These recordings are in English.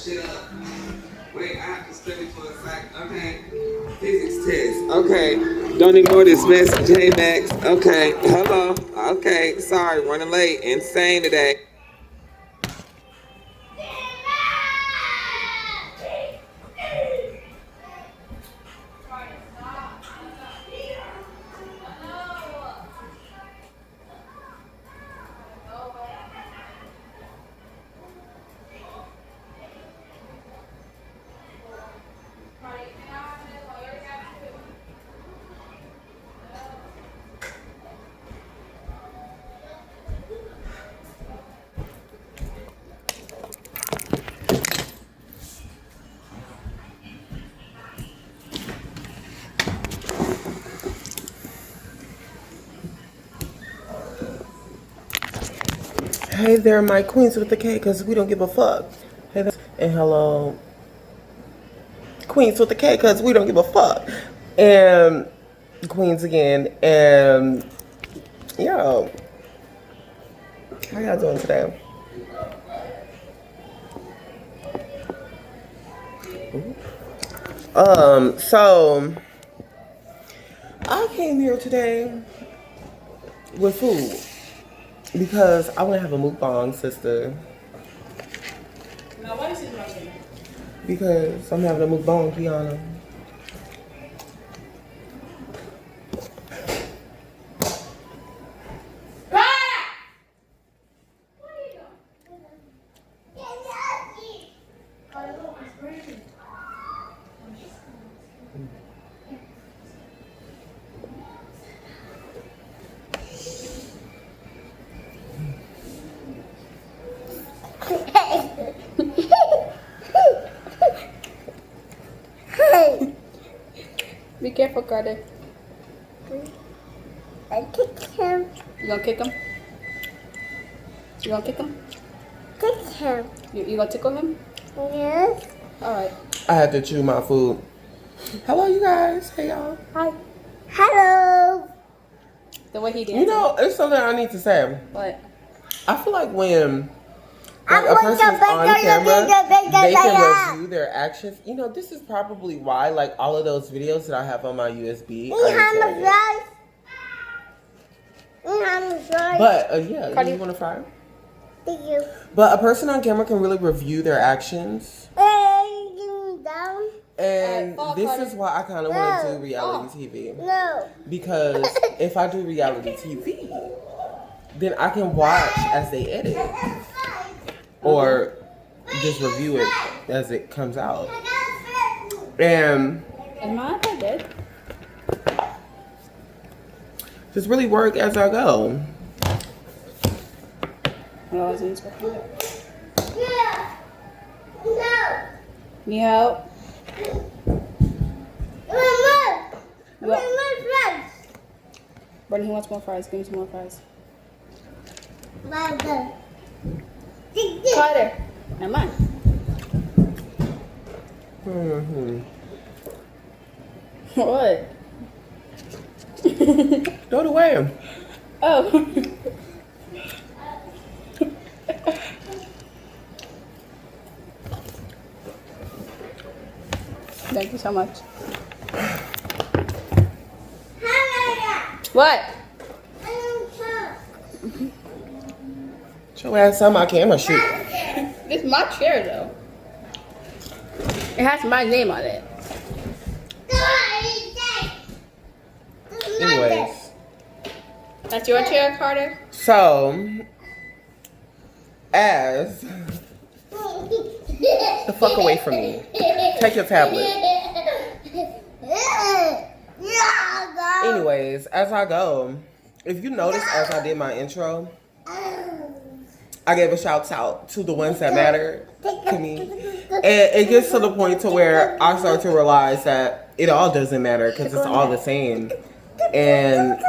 shit up. Wait, I have to study for a sec. Okay. Physics test. Okay. Don't ignore this message. Hey, Max. Okay. Hello. Okay. Sorry, running late. Insane today. Hey there, my queens with the K, because we don't give a fuck. Hey there, and hello, queens with the K, because we don't give a fuck. And queens again, and yo, how y'all doing today? So I came here today with food. Because I want to have a mukbang, sister. Now, why is it rushing? Because I'm having a mukbang, Kiana. Be careful, Carter. I kicked him. You gonna kick him? You gonna kick him? Kick him. You gonna tickle him? Yes. Alright. I had to chew my food. Hello, you guys. Hey, y'all. Hi. Hello. The way he did. You know, it's something I need to say. What? I feel like when I'm a going to person's on bake camera, the they can review their actions. You know, this is probably why, like, all of those videos that I have on my USB. But, yeah, Cardi- you want to fry? Thank you. But a person on camera can really review their actions. Down? And fall, this Cardi. is why I kind of want to do reality TV. No. Because if I do reality TV, then I can watch as they edit. Or just review it as it comes out. And Am I that good? just really work as I go. No, I was inspecting it. Yeah. No. Need help? Mama. My friends. Brandon, he wants more fries. Give me some more fries. Mother. Carter. Never mind. What? Throw it away. Oh. Thank you so much. What? Show ass on my camera shoot. It's my chair though. It has my name on it. Anyways. That's your chair, Carter? So, as the fuck away from me. Take your tablet. Anyways, as I go, if you notice as I did my intro, I gave a shout out to the ones that matter to me. And it gets to the point to where I start to realize that it all doesn't matter because it's all the same. And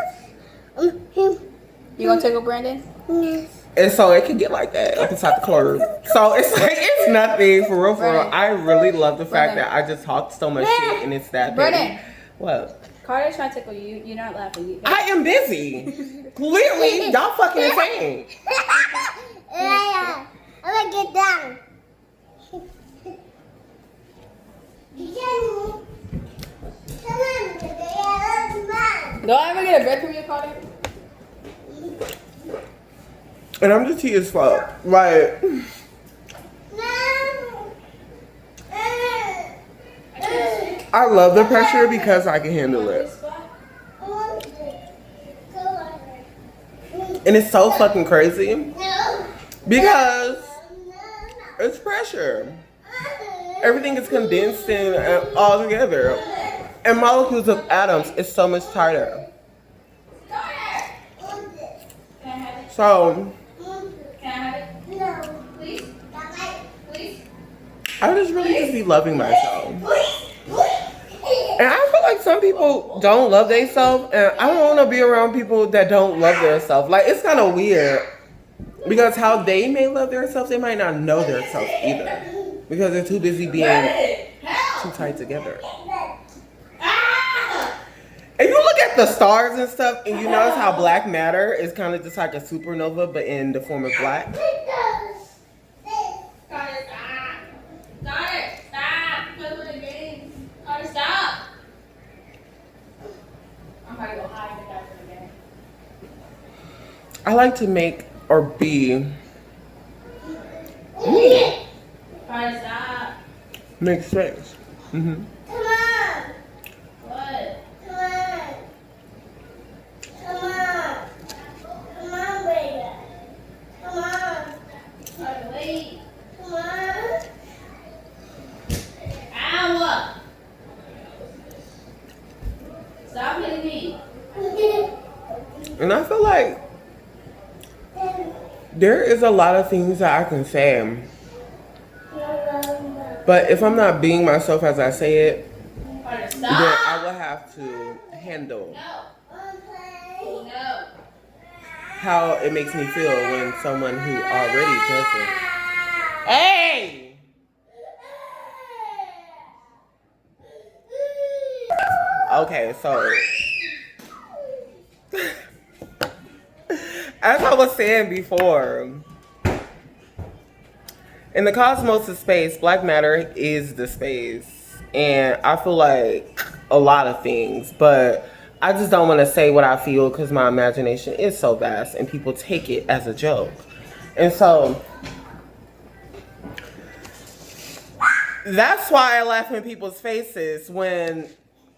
You gonna tickle Brandon? Yes. And so it can get like that up inside the club. So it's like, it's nothing, for real, for real. I really love the fact that I just talk so much shit and it's that Brandon. petty. What? Carter's trying to tickle you. You're not laughing. I am busy. Clearly, y'all fucking insane. I'm gonna get down. Do I ever get a bread from you, Carter? And I'm just tea as fuck. Like, I love the pressure because I can handle it. And it's so fucking crazy because it's pressure. Everything is condensed and all together. And molecules of atoms is so much tighter. So, I just really just be loving myself. And I feel like some people don't love themselves, and I don't want to be around people that don't love themselves. Like, it's kind of weird because how they may love themselves, they might not know themselves either because they're too busy being too tight together. And you look at the stars and stuff, and you notice how black matter is kind of just like a supernova, but in the form of black. I like to make or be make space. Mm-hmm. Stop hitting me. And I feel like there is a lot of things that I can say, but if I'm not being myself as I say it, then I will have to handle how it makes me feel when someone who already doesn't. Hey! Okay, so as I was saying before, in the cosmos of space, black matter is the space. And I feel like a lot of things, but I just don't want to say what I feel because my imagination is so vast and people take it as a joke. And so that's why I laugh in people's faces when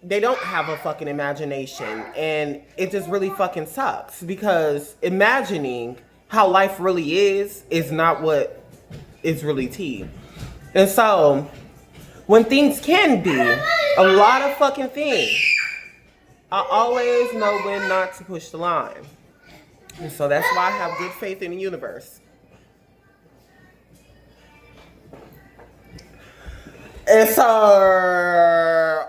they don't have a fucking imagination, and it just really fucking sucks because imagining how life really is not what is really tea. And so when things can be a lot of fucking things, I always know when not to push the line. And so that's why I have good faith in the universe. And so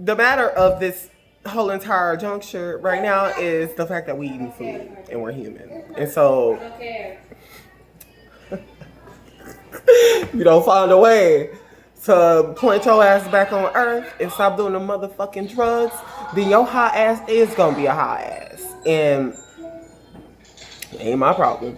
the matter of this whole entire juncture right now is the fact that we eating food and we're human. And so you don't find a way to point your ass back on earth and stop doing the motherfucking drugs, then your hot ass is gonna be a hot ass. And it ain't my problem.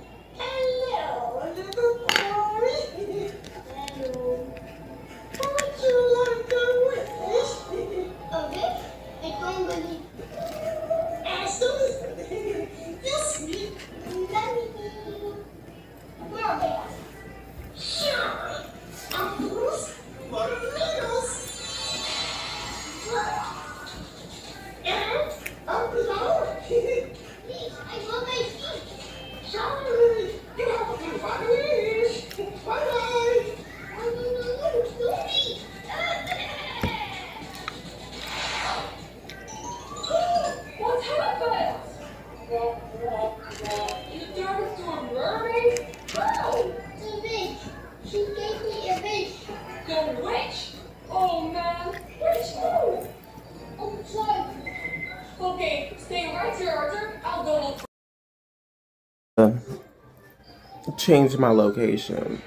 Change my location.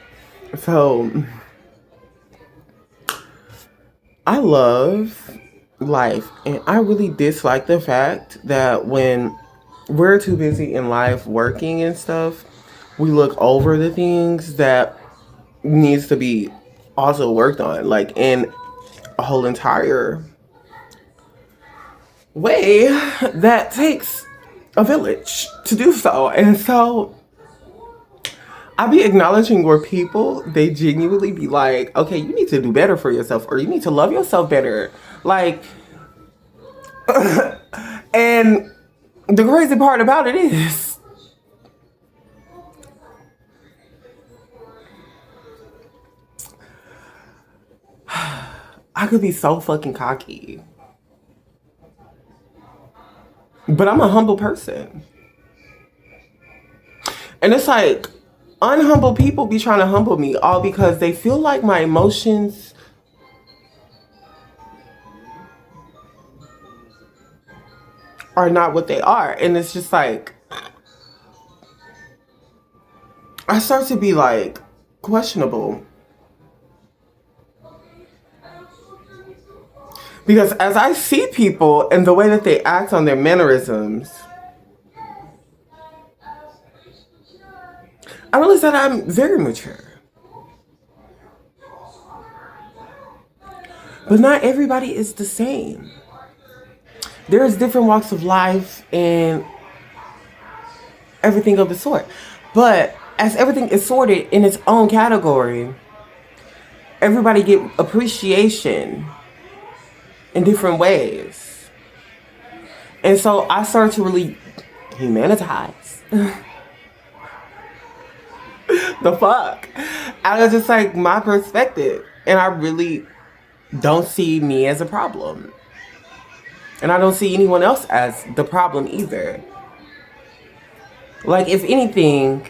So I love life, and I really dislike the fact that when we're too busy in life working and stuff, we look over the things that needs to be also worked on, like in a whole entire way that takes a village to do so. And so I be acknowledging where people, they genuinely be like, okay, you need to do better for yourself, or you need to love yourself better. Like, and the crazy part about it is, I could be so fucking cocky, but I'm a humble person. And it's like, unhumble people be trying to humble me all because they feel like my emotions are not what they are. And it's just like, I start to be like questionable. Because as I see people and the way that they act on their mannerisms, I realize that I'm very mature. But not everybody is the same. There's different walks of life and everything of the sort. But as everything is sorted in its own category, everybody get appreciation in different ways. And so I start to really humanitize the fuck out of just like my perspective. And I really don't see me as a problem. And I don't see anyone else as the problem either. Like, if anything,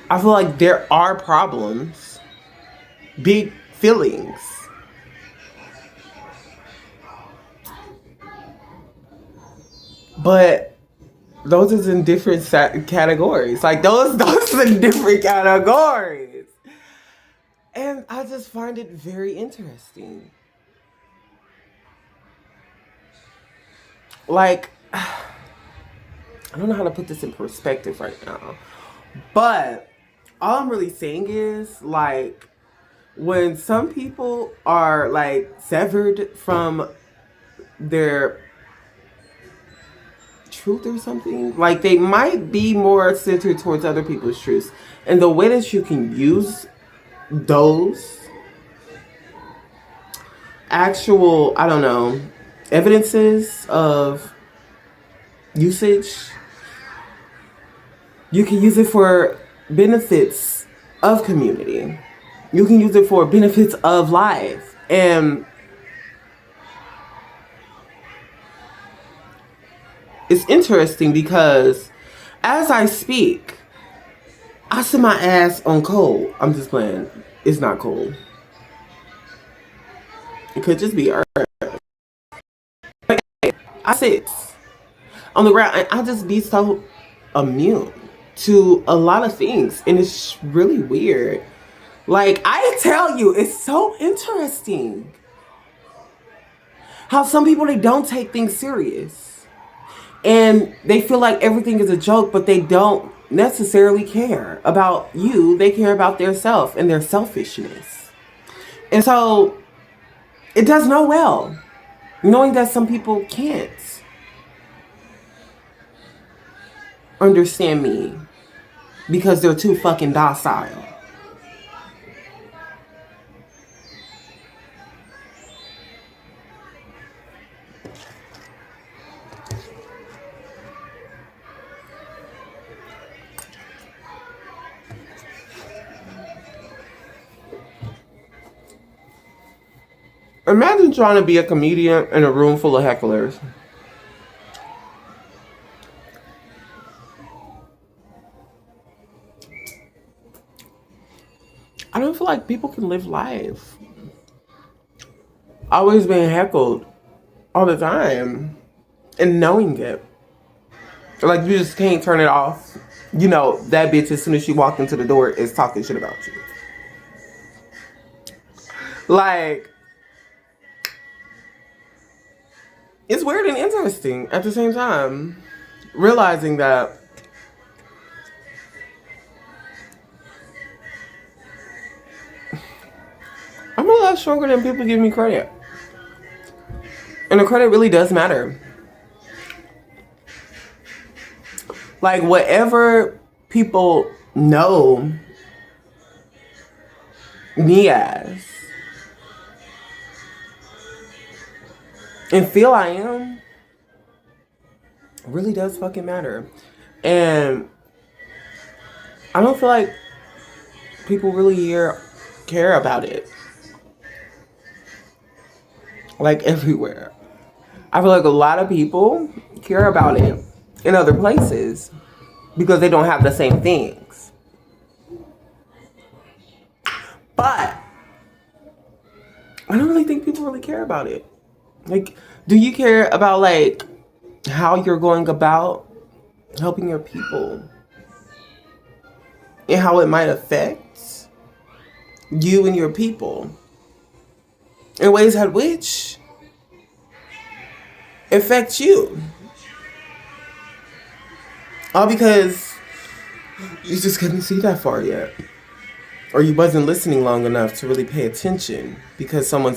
I feel like there are problems, big feelings. But those is in different categories. Like, those are in different categories. And I just find it very interesting. Like, I don't know how to put this in perspective right now. But all I'm really saying is, like, when some people are, like, severed from their truth or something, like, they might be more centered towards other people's truths. And the way that you can use those actual, I don't know, evidences of usage, you can use it for benefits of community. You can use it for benefits of life. And it's interesting because as I speak, I sit my ass on cold. I'm just playing. It's not cold. It could just be earth. I sit on the ground and I just be so immune to a lot of things. And it's really weird. Like, I tell you, it's so interesting how some people, they don't take things serious. And they feel like everything is a joke, but they don't necessarily care about you. They care about their self and their selfishness. And so it does no well, knowing that some people can't understand me because they're too fucking docile. Imagine trying to be a comedian in a room full of hecklers. I don't feel like people can live life always being heckled all the time and knowing it. Like, you just can't turn it off. You know, that bitch, as soon as she walked into the door, is talking shit about you. Like, it's weird and interesting at the same time. Realizing that I'm a lot stronger than people give me credit. And the credit really does matter. Like, whatever people know me as and feel I am really does fucking matter. And I don't feel like people really care about it. Like, everywhere. I feel like a lot of people care about it in other places because they don't have the same things. But I don't really think people really care about it. Like, do you care about, like, how you're going about helping your people and how it might affect you and your people in ways at which affect you? All because you just couldn't see that far yet. Or you wasn't listening long enough to really pay attention because someone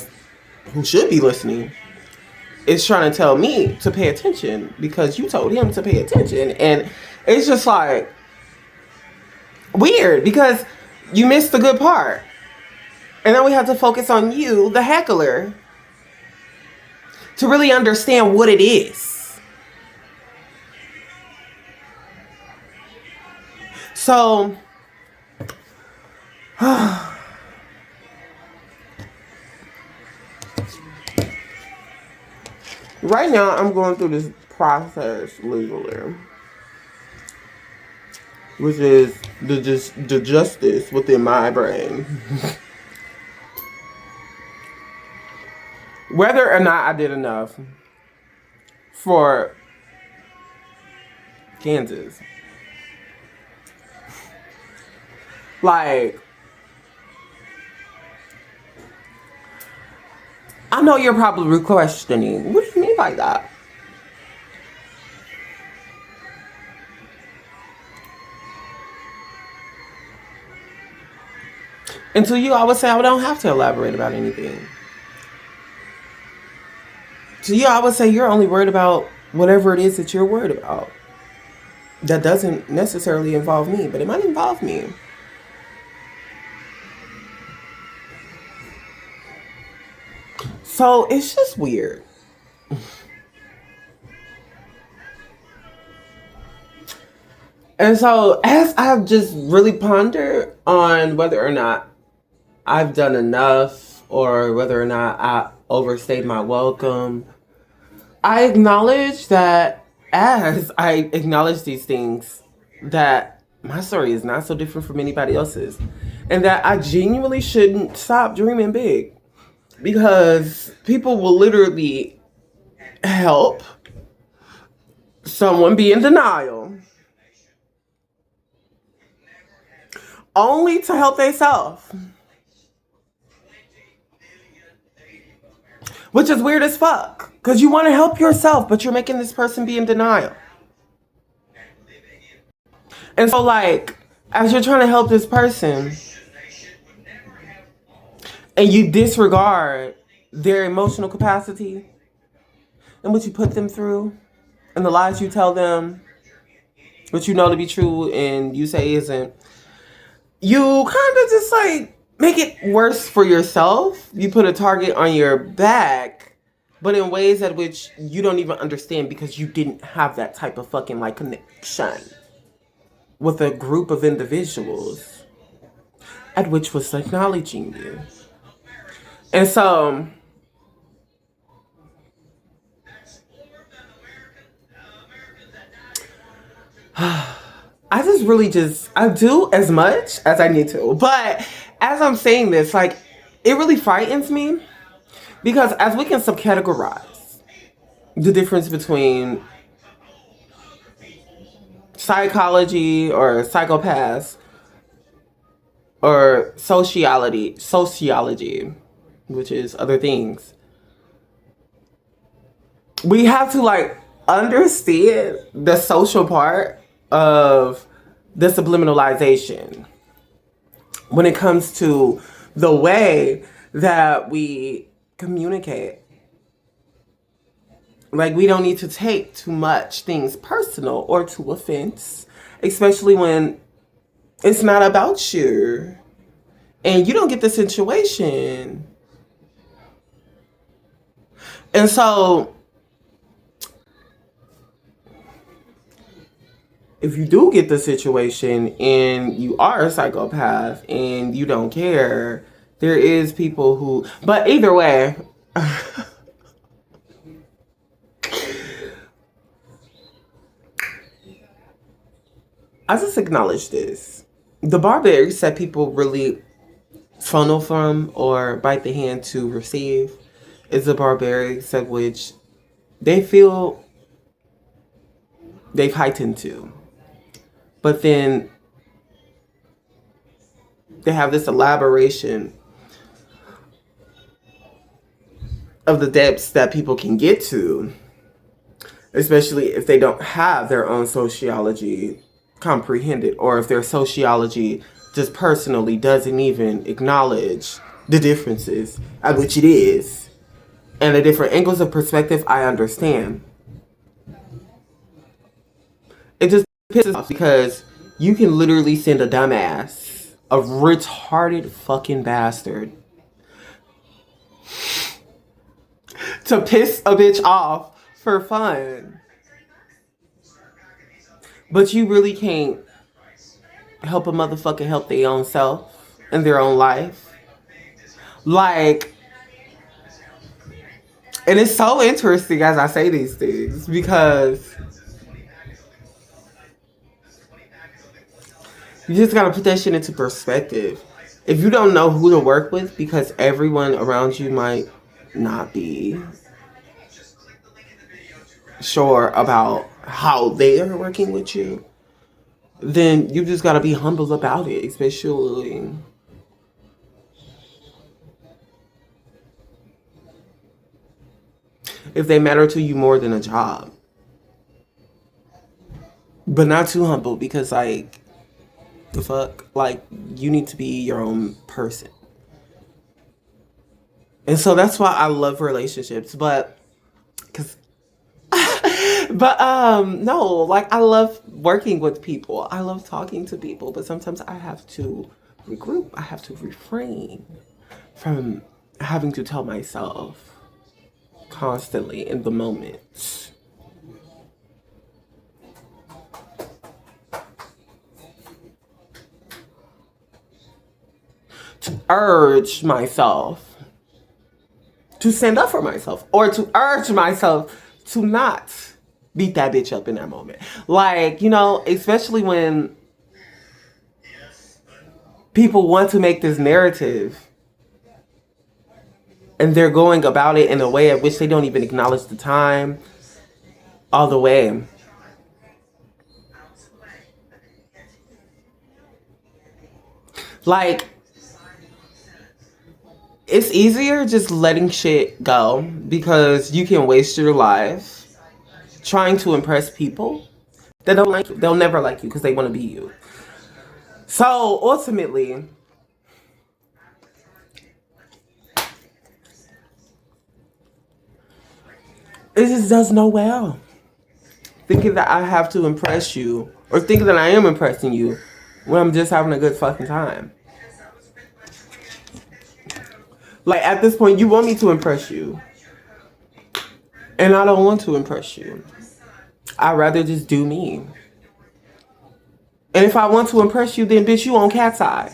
who should be listening is trying to tell me to pay attention because you told him to pay attention. And it's just like weird because you missed the good part. And then we have to focus on you, the heckler, to really understand what it is. So, right now I'm going through this process legally, which is the justice within my brain. Whether or not I did enough for Kansas. Like, I know you're probably questioning, what do you mean by that? And to you, I would say I don't have to elaborate about anything. To you, I would say you're only worried about whatever it is that you're worried about. That doesn't necessarily involve me, but it might involve me. So it's just weird. And so as I've just really pondered on whether or not I've done enough or whether or not I overstayed my welcome, I acknowledge that as I acknowledge these things, that my story is not so different from anybody else's. And that I genuinely shouldn't stop dreaming big. Because people will literally help someone be in denial only to help themselves. Which is weird as fuck. Because you want to help yourself, but you're making this person be in denial. And so, like, as you're trying to help this person, and you disregard their emotional capacity and what you put them through and the lies you tell them, what you know to be true and you say isn't, you kind of just like make it worse for yourself. You put a target on your back, but in ways at which you don't even understand because you didn't have that type of fucking like connection with a group of individuals at which was acknowledging you. And so, I just really I do as much as I need to. But as I'm saying this, like, it really frightens me because as we can subcategorize the difference between psychology or psychopaths or sociology, which is other things. We have to like understand the social part of the subliminalization when it comes to the way that we communicate Like, we don't need to take too much things personal or to offense, especially when it's not about you and you don't get the situation. And so, if you do get the situation and you are a psychopath and you don't care, there is people who, but either way, I just acknowledge this. The barbarians that people really funnel from or bite the hand to receive is the barbarians at which they feel they've heightened to. But then they have this elaboration of the depths that people can get to, especially if they don't have their own sociology comprehended, or if their sociology just personally doesn't even acknowledge the differences at which it is. And the different angles of perspective, I understand. It just pisses off because you can literally send a dumbass, a retarded fucking bastard, to piss a bitch off for fun. But you really can't help a motherfucker help their own self and their own life. Like, and it's so interesting as I say these things because you just gotta put that shit into perspective. If you don't know who to work with because everyone around you might not be sure about how they are working with you, then you just gotta be humble about it, especially if they matter to you more than a job. But not too humble because, like, the fuck? Like, you need to be your own person. And so that's why I love relationships, but no, like, I love working with people. I love talking to people, but sometimes I have to regroup. I have to refrain from having to tell myself constantly in the moment. To urge myself to stand up for myself, or to urge myself to not beat that bitch up in that moment. Like, you know, especially when people want to make this narrative and they're going about it in a way at which they don't even acknowledge the time all the way. Like, it's easier just letting shit go because you can waste your life trying to impress people that don't like you. They'll never like you because they want to be you. So ultimately, it just does no well. Thinking that I have to impress you or thinking that I am impressing you when I'm just having a good fucking time. Like, at this point, you want me to impress you. And I don't want to impress you. I'd rather just do me. And if I want to impress you, then bitch, you on cat's eye.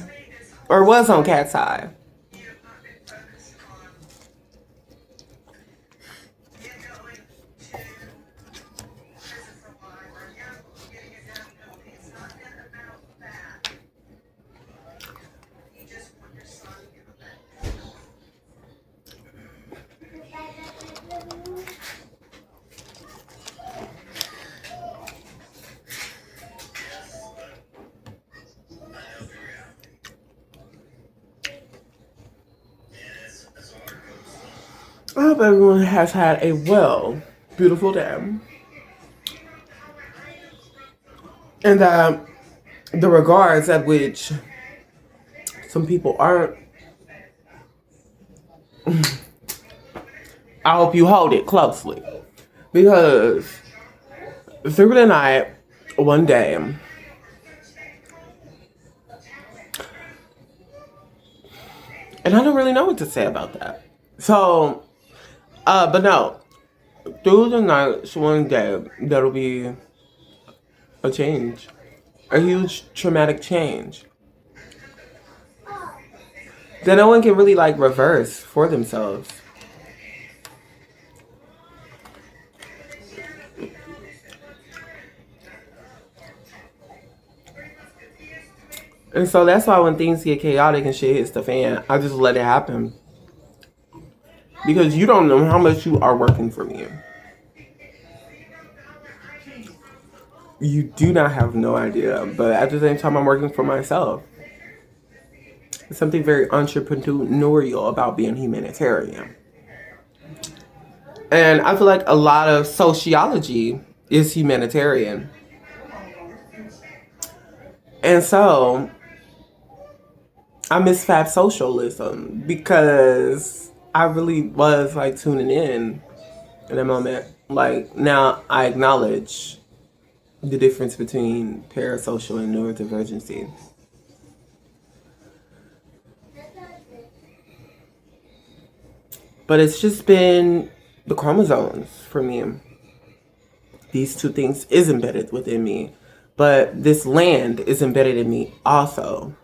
Or was on cat's eye. I hope everyone has had a beautiful day. And that the regards at which some people aren't, I hope you hold it closely. Because through the night, one day, and I don't really know what to say about that. So, but no, through the night, one day, there'll be a change. A huge traumatic change. That no one can really like reverse for themselves. And so that's why when things get chaotic and shit hits the fan, I just let it happen. Because you don't know how much you are working for me. You do not have no idea. But at the same time, I'm working for myself. There's something very entrepreneurial about being humanitarian. And I feel like a lot of sociology is humanitarian. And so I miss Fab Socialism because I really was like tuning in that moment. Like now I acknowledge the difference between parasocial and neurodivergency. But it's just been the chromosomes for me. These two things is embedded within me. But this land is embedded in me also.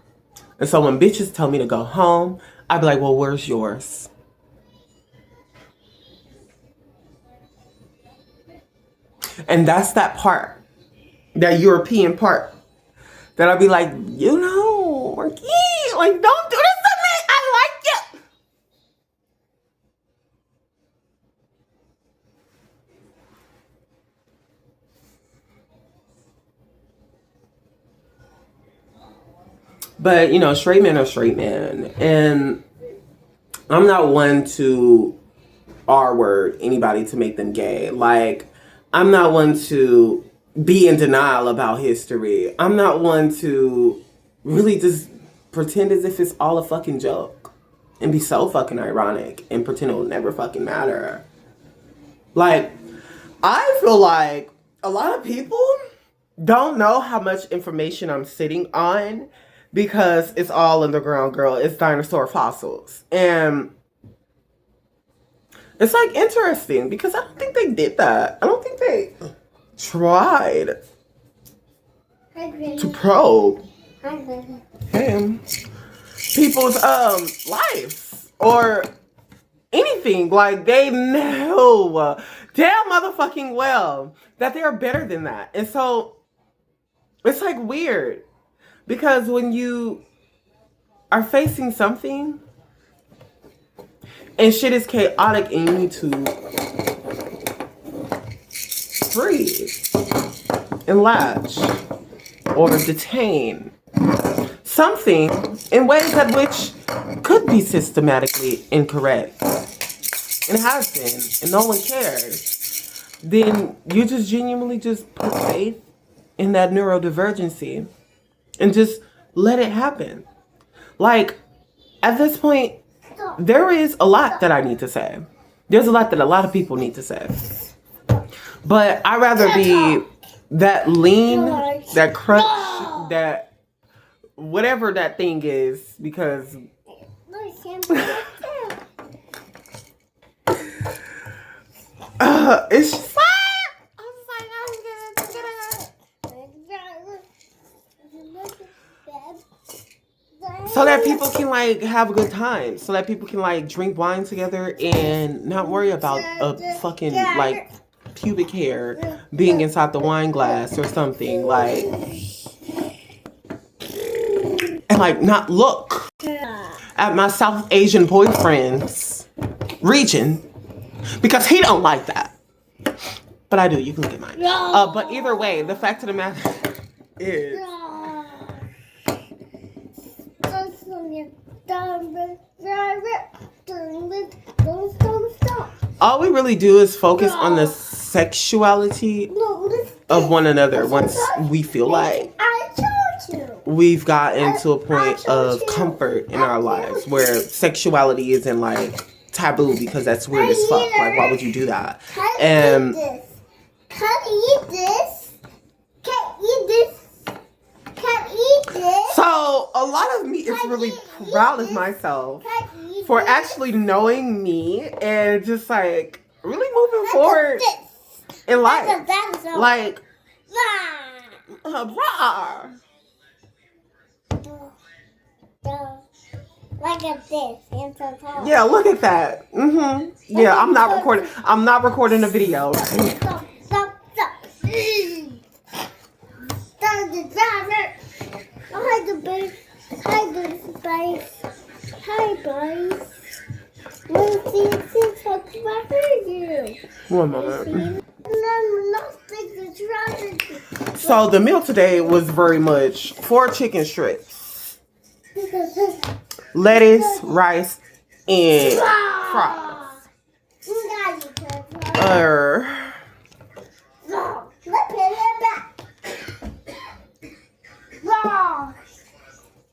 And so when bitches tell me to go home, I be like, well, where's yours? And that's that part, that European part, that I'll be like, you know, Marquis, like, don't do this to me. I like you. But, you know, straight men are straight men. And I'm not one to R-word anybody to make them gay. Like, I'm not one to be in denial about history. I'm not one to really just pretend as if it's all a fucking joke and be so fucking ironic and pretend it will never fucking matter. Like, I feel like a lot of people don't know how much information I'm sitting on because it's all underground, girl. It's dinosaur fossils. And it's like interesting because I don't think they did that. I don't think they tried to probe people's lives or anything. Like they know damn motherfucking well that they are better than that. And so it's like weird because when you are facing something and shit is chaotic and you need to breathe and latch or detain something in ways that which could be systematically incorrect and has been and no one cares, then you just genuinely just put faith in that neurodivergency and just let it happen. Like at this point, there is a lot that I need to say. There's a lot that a lot of people need to say. But I'd rather be that lean, that crunch, that whatever that thing is, because it's just so that people can like have a good time, so that people can like drink wine together and not worry about a fucking like pubic hair being inside the wine glass or something, like, and like not look at my South Asian boyfriend's region because he don't like that. But I do. You can look at mine. But either way, the fact of the matter is, all we really do is focus on the sexuality of one another once we feel like we've gotten to a point of comfort in our lives where sexuality isn't like taboo because that's weird as fuck. Like, why would you do that? Can't eat this. Can't eat this. Can't eat this. Can't eat this. So a lot of me is really proud of myself for actually knowing me and just like really moving forward in life. Like, rah. Look at this. It's so tall. Yeah, look at that. Yeah, I'm not recording. I'm not recording a video. Stop. Stop the driver. Hi, the base. Hi, the base. Hi, boys. Let's see if talk about you. One moment. No, So the meal today was very much 4 chicken strips, lettuce, rice, and fries. Let's put it back.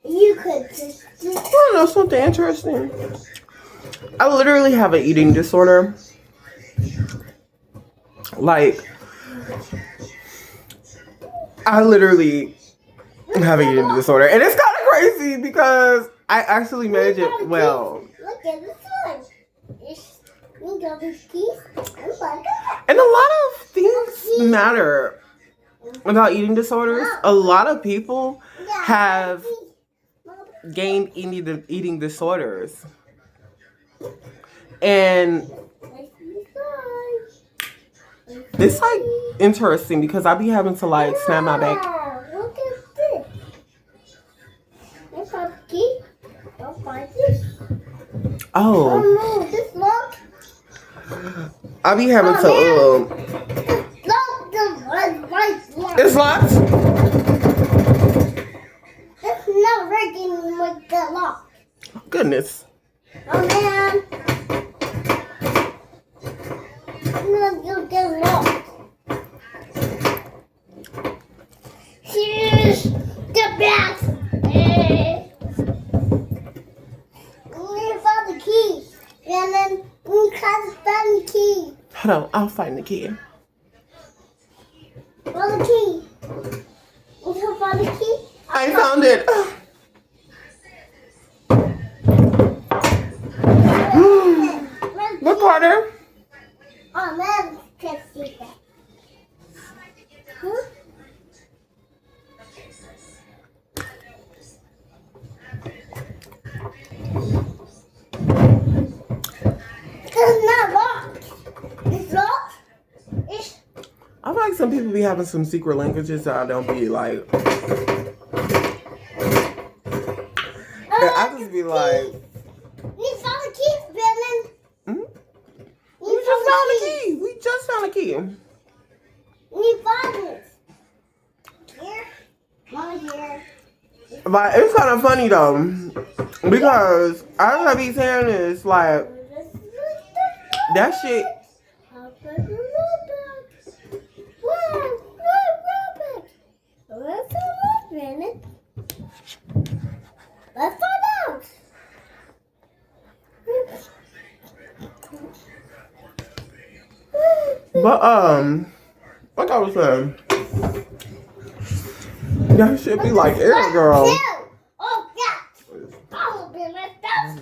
You could just I don't know, something interesting. I literally have an eating disorder. Like, I literally have an eating disorder. And it's kind of crazy because I actually manage it well. Look at this one. You got this piece. And a lot of things matter about eating disorders. A lot of people have gained eating disorders. And it's like interesting because I be having to like snap my back. Look at this. It's a key. Don't find this. Oh, No, this look. I be having to. Look, the right lock. It's locked. It's not working with the lock. Goodness. Oh man. No, you get locked. Here's the back. We found the key. And then we can't find the key. Hold on, I'll find the key. Found the key. We can find the key. I found it. Look, Carter. Oh man, can't see that. Huh? It's not locked. It's locked. It's I feel like some people be having some secret languages that I don't be like. I just be like. We found the key, Brandon. Hmm? We just found a key. We just found a key. We found it. Here. Mama here. But it's kind of funny though, because as I be saying is like that shit. Let's find out. But like I was saying, that should be like air girl. Oh yeah. I'll be left out.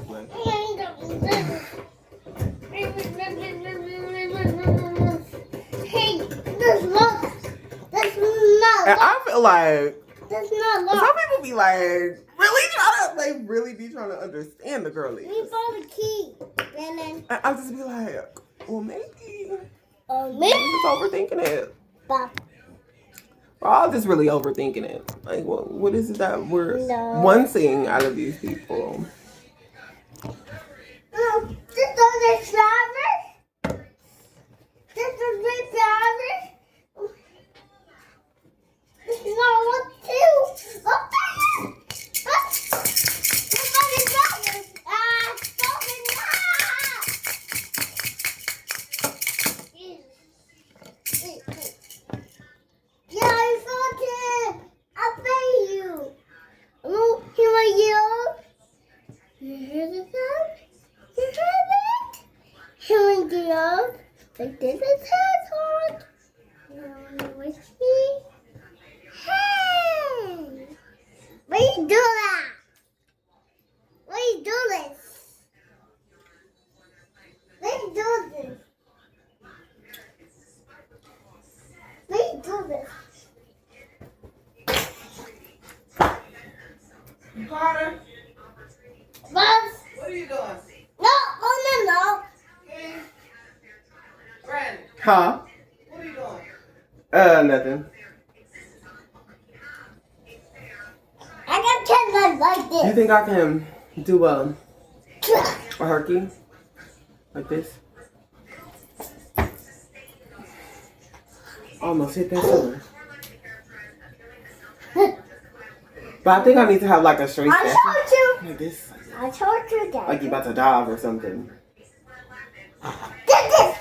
Hey, this look. That's not And look. I feel like That's not some look. people be like really be trying to understand the girlies. We found the key, Brandon. And I just be like, well maybe Oh, I'm just overthinking it. Papa. We're all just really overthinking it. Like, what is it that we're No. wanting out of these people? Oh, this is the driver. This is the driver. This is not one, two. Look there. Yeah, I saw him. I pay you. Oh, here are you. You hear the sound? You heard it? Like this is his heart. No, what's he? Hey! What you do that? What you do this? What you do this? What you do this? Carter, Buzz! what are you doing? No, oh no, no. Hey. Brandon, Huh? what are you doing? Nothing. I got 10 like You this. think I can do a herky like this? Almost hit that silver. But I think I need to have like a straight step. I told you. Like this. I told you that. Like you about to dive or something. Get this.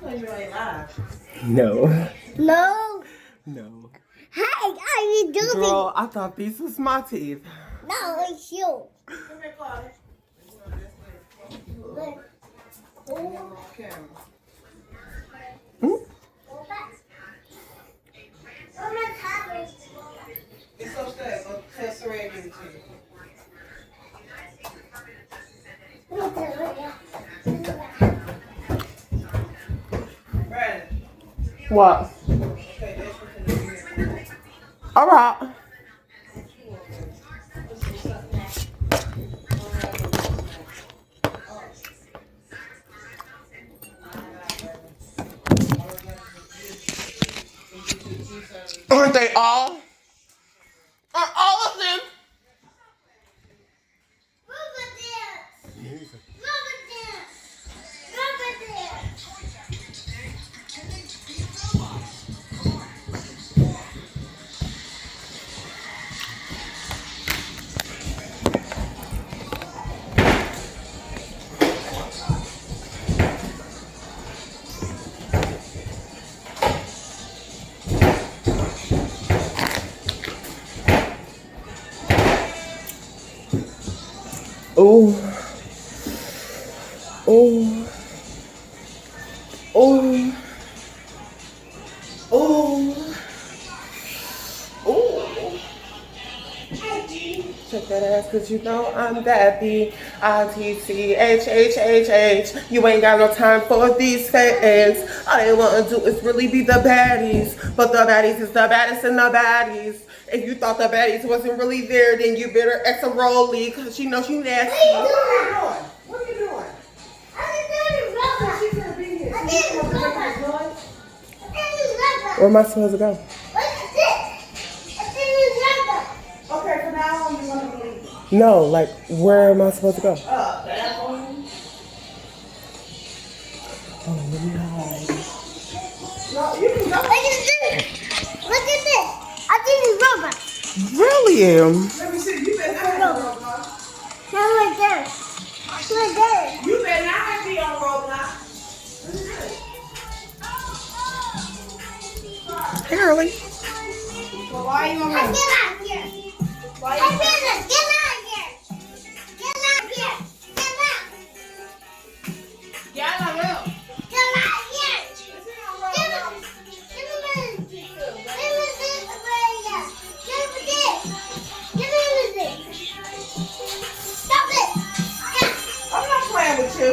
You ain't live. No. No. No. Hey, I will do Girl, I thought these was my teeth. this. No, it's you. Come here, Carter. Oh. Camera. Hmm? It's upstairs. Go tell Saray to give it to you. Brandon. What? Okay, that's what you need. All right. Aren't they all? Are all of them? Rubber dance. Rubber dance. Rubber dance. Oh. Oh. Oh. Oh. Oh. Check that ass, cause you know I'm that B-I-T-C-H-H-H-H. You ain't got no time for these fans. All they wanna do is really be the baddies. But the baddies is the baddest in the baddies. If you thought the baddies wasn't really there, then you better ex a rollie, cause you know she nasty. What are you doing? I did rubber. She's gonna be here. I did rubber. I did rubber. Where am I supposed to go? What is this? I did rubber. Okay, from now on, you want to leave. No, like, where am I supposed to go? Bathroom. Oh, let me hide. No, you can go. Look at this. Look at this. I did rubber. Really? Let me see. You better not have Roblox. Now right there. Right there. You better not be on Roblox. Hey, girlie. So why are you on Get Roblox? out here. Why Hey, you Brandon, get out here. Get out here. Get out. Yeah, I know. Get out here. Is it Get on out. Roblox? Give me this. Give me this. Give me this. Give me this. Stop it. Yeah. I'm not playing with you.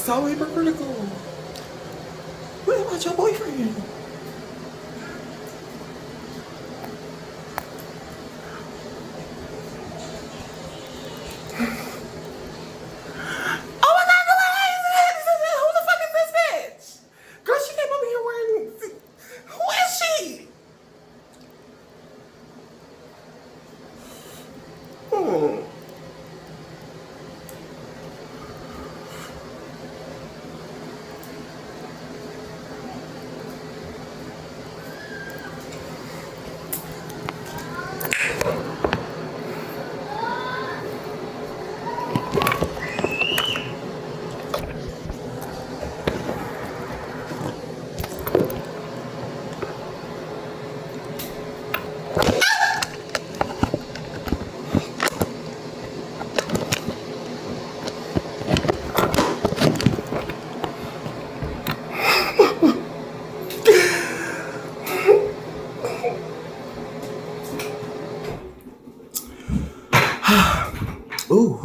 so hypocritical. What about your boyfriend? Oh my God, who the fuck is this bitch? Girl, she came over here wearing. Who is she? Hmm. Ooh.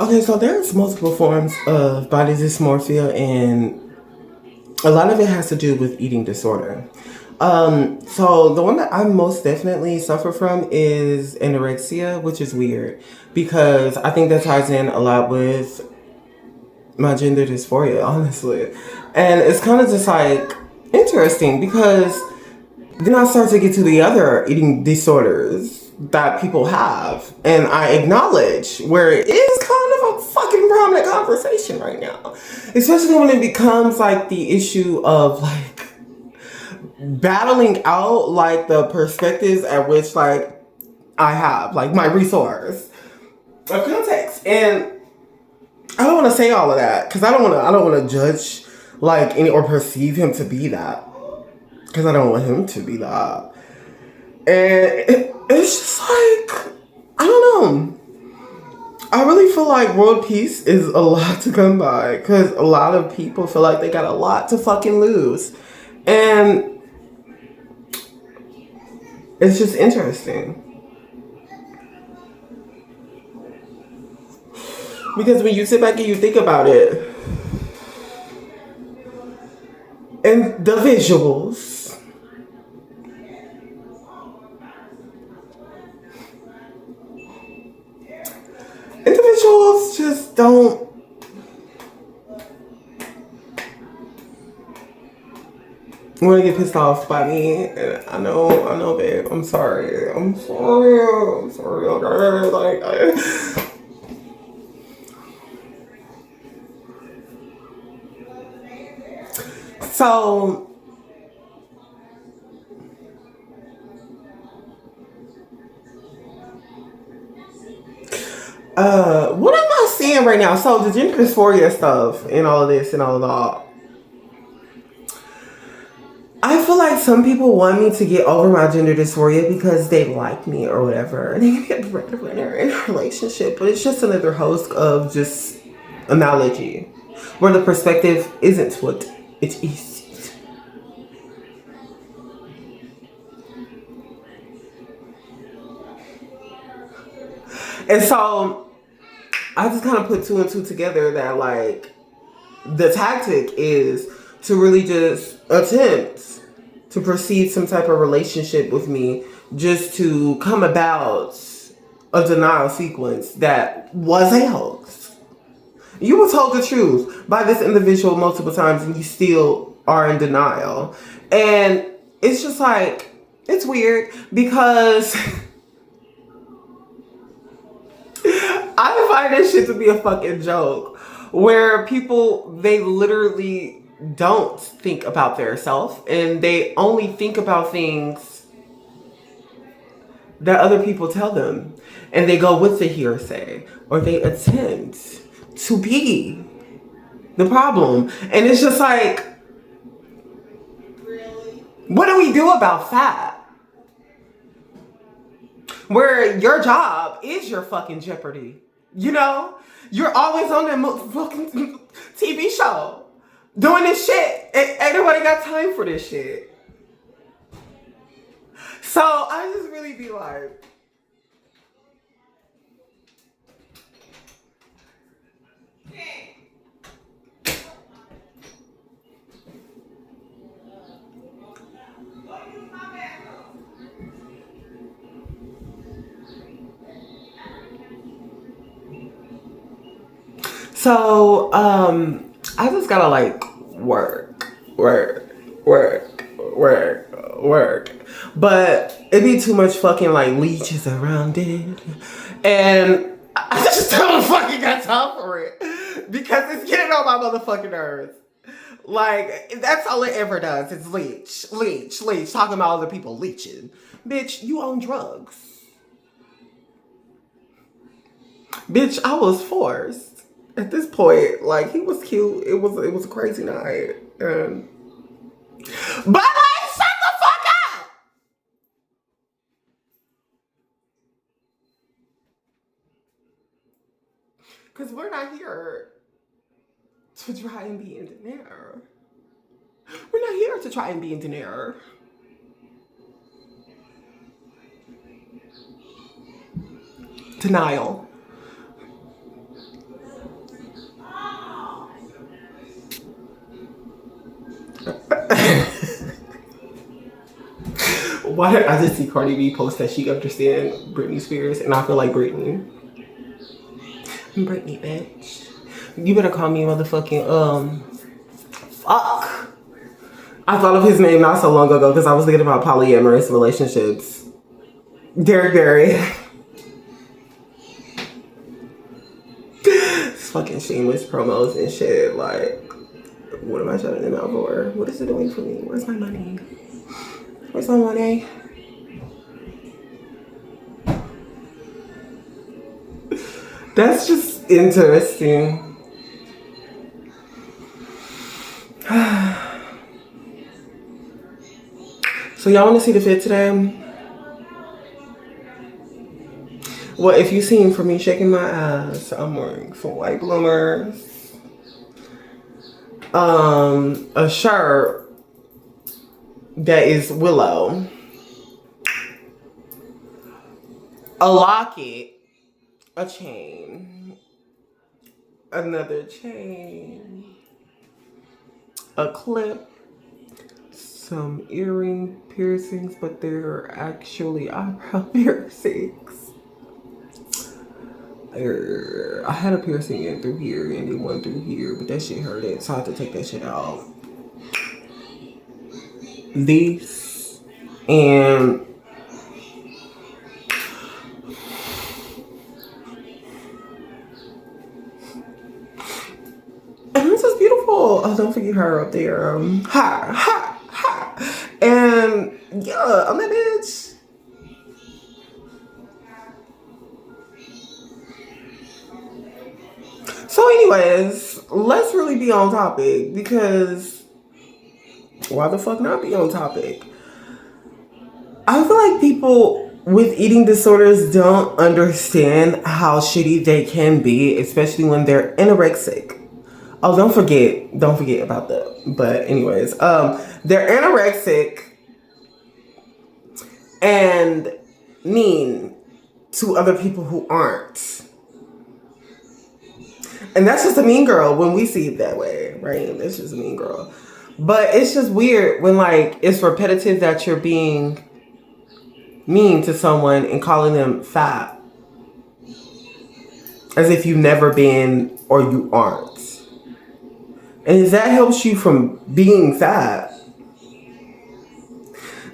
Okay, so there's multiple forms of body dysmorphia, and a lot of it has to do with eating disorder. So the one that I most definitely suffer from is anorexia, which is weird because I think that ties in a lot with my gender dysphoria, honestly. And it's kind of just like interesting because then I start to get to the other eating disorders that people have, and I acknowledge where it is kind of a fucking prominent conversation right now, especially when it becomes like the issue of like battling out like the perspectives at which like I have like my resource of context, and I don't want to say all of that because I don't want to judge like any or perceive him to be that because I don't want him to be that. And it's just like, I don't know. I really feel like world peace is a lot to come by because a lot of people feel like they got a lot to fucking lose. And it's just interesting. Because when you sit back and you think about it, and the visuals, individuals just don't want to get pissed off by me. And I know, babe. I'm sorry. Okay, so what am I seeing right now? So the gender dysphoria stuff and all of this and all of that. I feel like some people want me to get over my gender dysphoria because they like me or whatever. And they can get breadwinner in a relationship. But it's just another host of just analogy where the perspective isn't what it is. And so I just kind of put two and two together that like the tactic is to really just attempt to proceed some type of relationship with me just to come about a denial sequence that was a hoax. You were told the truth by this individual multiple times and you still are in denial. And it's just like, it's weird because I find this shit to be a fucking joke where people, they literally don't think about their self and they only think about things that other people tell them. and they go with the hearsay, or they attempt to be the problem. And it's just like, what do we do about fat? Where your job is your fucking Jeopardy. You know? You're always on that fucking TV show doing this shit. Ain't nobody got time for this shit. So I just really be like, so, I just gotta like work. But it'd be too much fucking like leeches around it. And I just don't fucking got time for it. Because it's getting on my motherfucking nerves. Like, that's all it ever does. It's leech. Talking about other people leeching. Bitch, you own drugs. Bitch, I was forced. At this point, like, he was cute. It was a crazy night. But like, shut the fuck up! Because we're not here to try and be in denial. We're not here to try and be in denial. Denial. Why did I just see Cardi B post that she understand Britney Spears, and I feel like Britney. Britney, bitch. You better call me motherfucking, fuck. I thought of his name not so long ago because I was thinking about polyamorous relationships. Derek Barry. Fucking shameless promos and shit. Like, what am I shutting them out for? What is it doing for me? Where's my money? Where's my money? That's just interesting. So y'all want to see the fit today? Well, if you seen for me shaking my ass, I'm wearing some white bloomers, a shirt that is willow, a locket, a chain, another chain, a clip, some earring piercings, but they're actually eyebrow piercings. I had a piercing in through here and then one through here, but that shit hurt it, so I had to take that shit out. These and this is beautiful. Oh, don't forget her up there. And yeah, I'm that bitch. So anyways, let's really be on topic, because why the fuck not be on topic? I feel like people with eating disorders don't understand how shitty they can be, especially when they're anorexic. Oh, don't forget about that. But anyways, they're anorexic and mean to other people who aren't. And that's just a mean girl when we see it that way, right? That's just a mean girl. But it's just weird when, like, it's repetitive that you're being mean to someone and calling them fat. As if you've never been or you aren't. And if that helps you from being fat,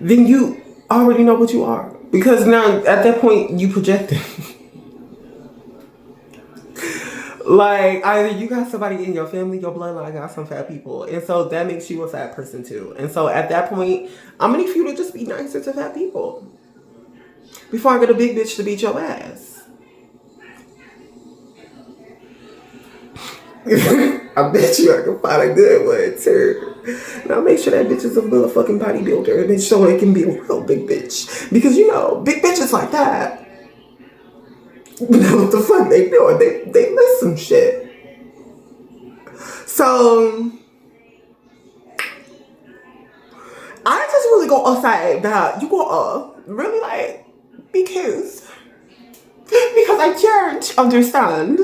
then you already know what you are. Because now, at that point, you project it. Like, either you got somebody in your family, your bloodline got some fat people. And so that makes you a fat person too. And so at that point, I'm gonna need for you to just be nicer to fat people. Before I get a big bitch to beat your ass. I bet you I can find a good one too. Now make sure that bitch is a motherfucking bodybuilder and so it can be a real big bitch. Because you know, big bitches like that, you know what the fuck they doing? They miss some shit. So I just really go outside that you go really like because I can't understand.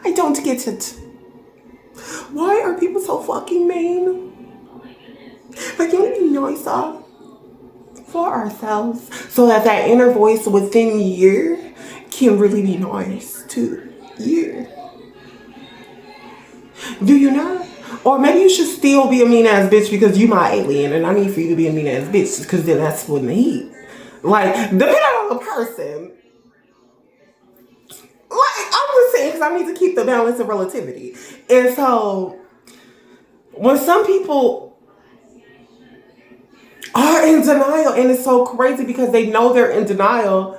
I don't get it. Why are people so fucking mean? Like, can we be nicer for ourselves so that that inner voice within you can really be nice to you? Do you know? Or maybe you should still be a mean ass bitch because you my alien and I need for you to be a mean ass bitch because then that's what the heat. Like, depending on the person. Like, I'm just saying because I need to keep the balance of relativity. And so, when some people are in denial, and it's so crazy because they know they're in denial,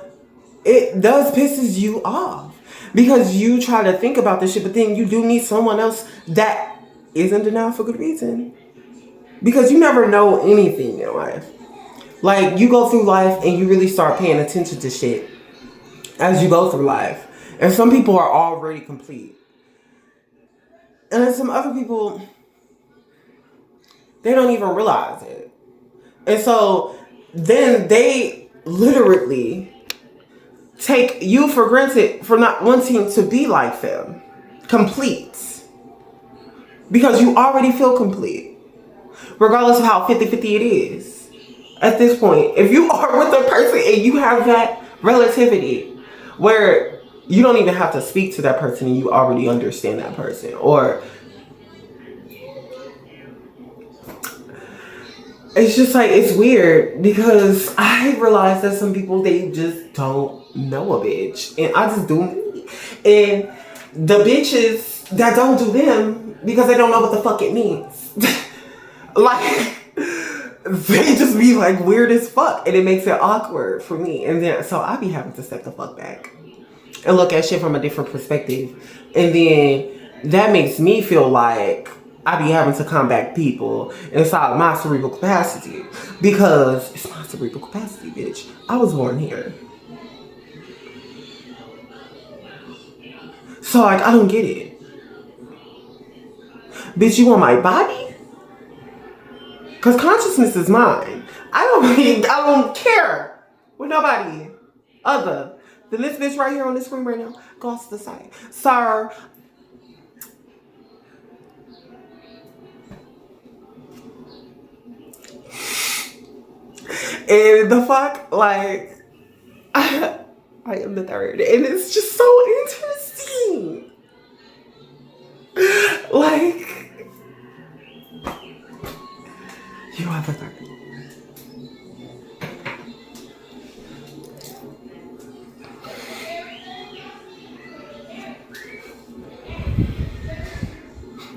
it does pisses you off. Because you try to think about this shit, but then you do need someone else that is in denial for good reason. Because you never know anything in life. Like, you go through life and you really start paying attention to shit as you go through life. And some people are already complete. And then some other people, they don't even realize it. And so then they literally take you for granted for not wanting to be like them. Complete. Because you already feel complete. Regardless of how 50-50 it is. At this point, if you are with a person and you have that relativity where you don't even have to speak to that person and you already understand that person. Or it's just like, it's weird because I realize that some people, they just don't know a bitch. And I just do me. And the bitches that don't do them because they don't know what the fuck it means. Like, they just be like weird as fuck. And it makes it awkward for me. And then, so I be having to step the fuck back and look at shit from a different perspective. And then that makes me feel like I be having to combat people inside my cerebral capacity. Because it's my cerebral capacity, bitch. I was born here. So, like, I don't get it. Bitch, you want my body? Because consciousness is mine. I don't care with nobody other than this bitch right here on the screen right now. Go to the side. Sir. And the fuck, like, I am the third. And it's just so interesting. Like, you are the third.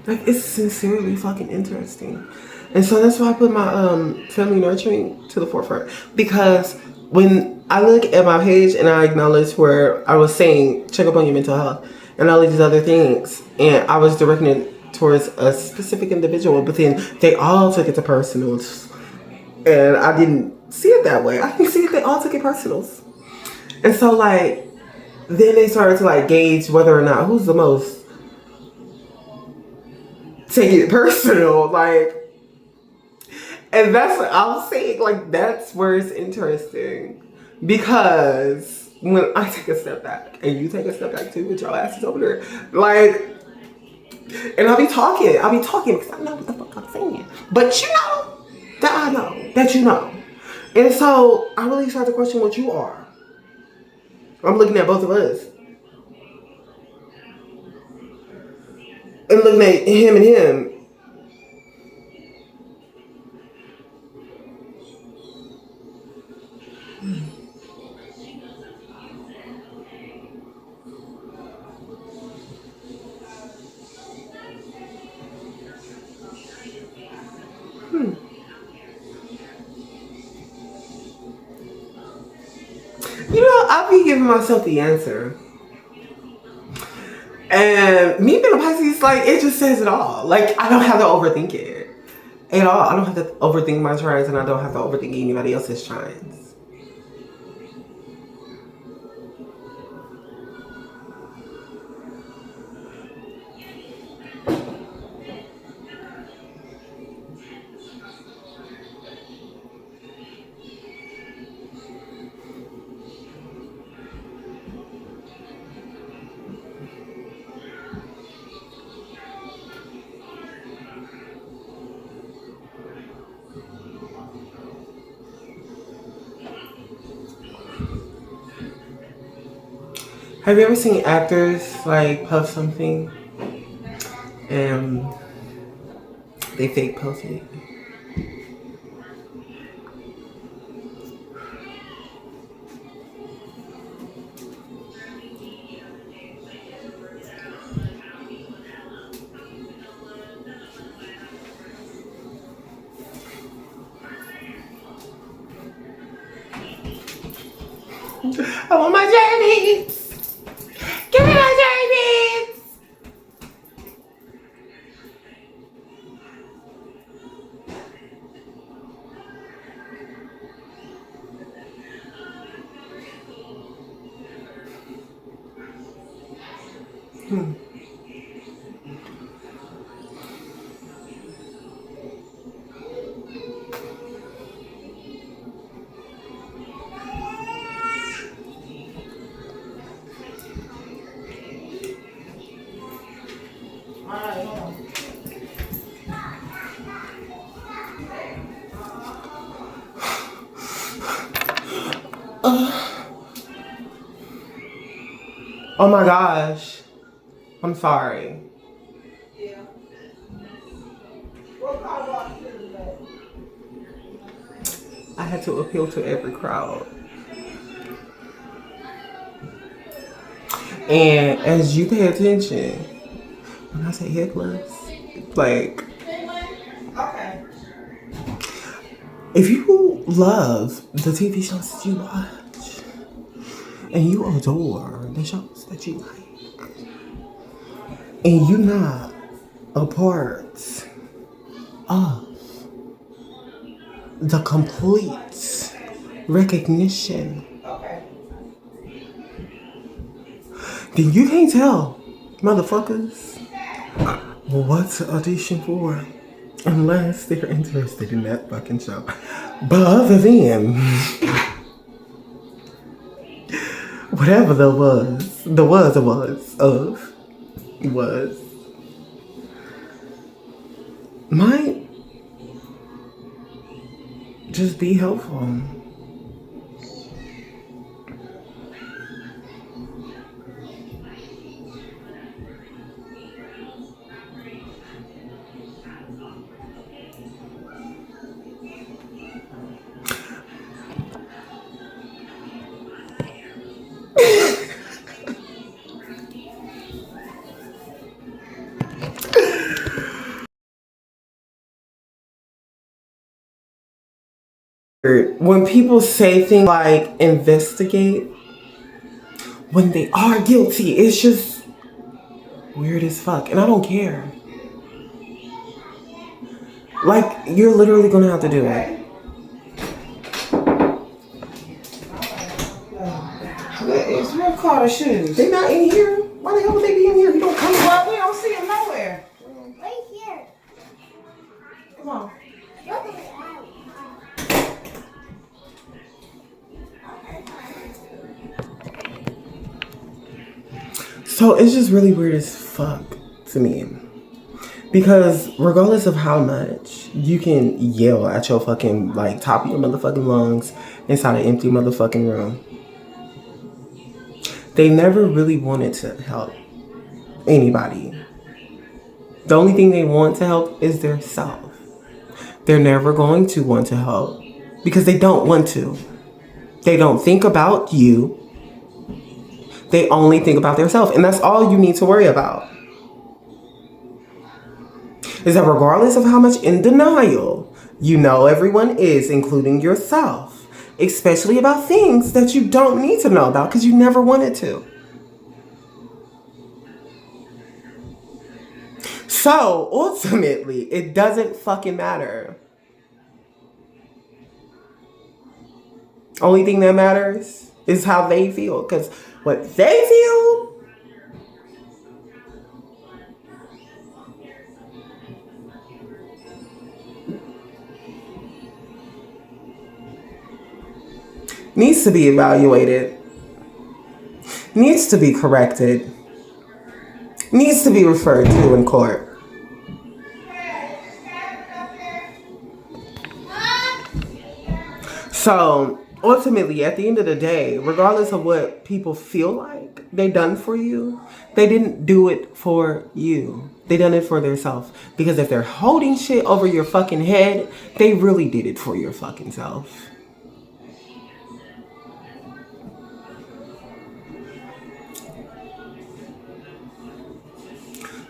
Like, it's sincerely fucking interesting. And so that's why I put my family nurturing to the forefront. Because when I look at my page and I acknowledge where I was saying, check up on your mental health and all these other things, and I was directing it towards a specific individual, but then they all took it to personals. And I didn't see it that way. I didn't see it, they all took it personals. And so, like, then they started to, like, gauge whether or not who's the most take it personal, like, and that's what I'm saying, like, that's where it's interesting, because when I take a step back, and you take a step back too, with your asses over there, like, and I'll be talking because I know what the fuck I'm saying, but you know, that I know, that you know, and so I really start to question what you are. I'm looking at both of us, and looking at him and him. You know, I'll be giving myself the answer. And me being a Pisces, like, it just says it all. Like, I don't have to overthink it at all. I don't have to overthink my trines, and I don't have to overthink anybody else's trines. Have you ever seen actors like puff something and they fake puff it? I want my Jamie. Give me my Jamie. Oh my gosh. I'm sorry. I had to appeal to every crowd. And as you pay attention, when I say hecklers, like, if you love the TV shows that you watch and you adore the shows that you like, and you're not a part of the complete recognition, then you can't tell motherfuckers what to audition for unless they're interested in that fucking show. But other than whatever there was might just be helpful. When people say things like investigate when they are guilty, it's just weird as fuck. And I don't care. Like, you're literally gonna have to do it. It's real Carter shoes. They not in here? Why the hell would they be in here? You don't come to Well, we don't see them nowhere. Right here. Come on. Look at it. So it's just really weird as fuck to me. Because regardless of how much you can yell at your fucking, like, top of your motherfucking lungs inside an empty motherfucking room, they never really wanted to help anybody. The only thing they want to help is their self. They're never going to want to help because they don't want to. They don't think about you. They only think about themselves, and that's all you need to worry about. Is that regardless of how much in denial you know everyone is, including yourself, especially about things that you don't need to know about because you never wanted to. So ultimately, it doesn't fucking matter. Only thing that matters is how they feel. Because what they feel needs to be evaluated, needs to be corrected, needs to be referred to in court. So ultimately, at the end of the day, regardless of what people feel like they done for you, they didn't do it for you. They done it for themselves. Because if they're holding shit over your fucking head, they really did it for your fucking self.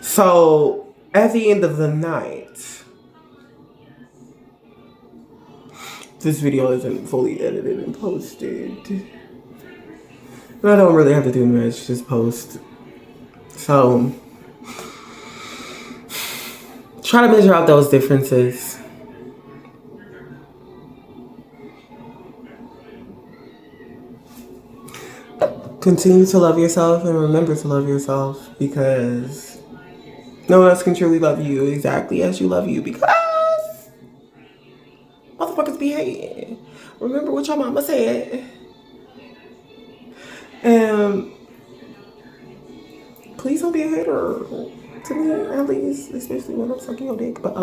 So at the end of the night, this video isn't fully edited and posted. And I don't really have to do much, just post. So try to measure out those differences. Continue to love yourself and remember to love yourself, because no one else can truly love you exactly as you love you, because motherfuckers be hating. Remember what your mama said. And please don't be a hater. To me, at least, especially when I'm sucking your dick. But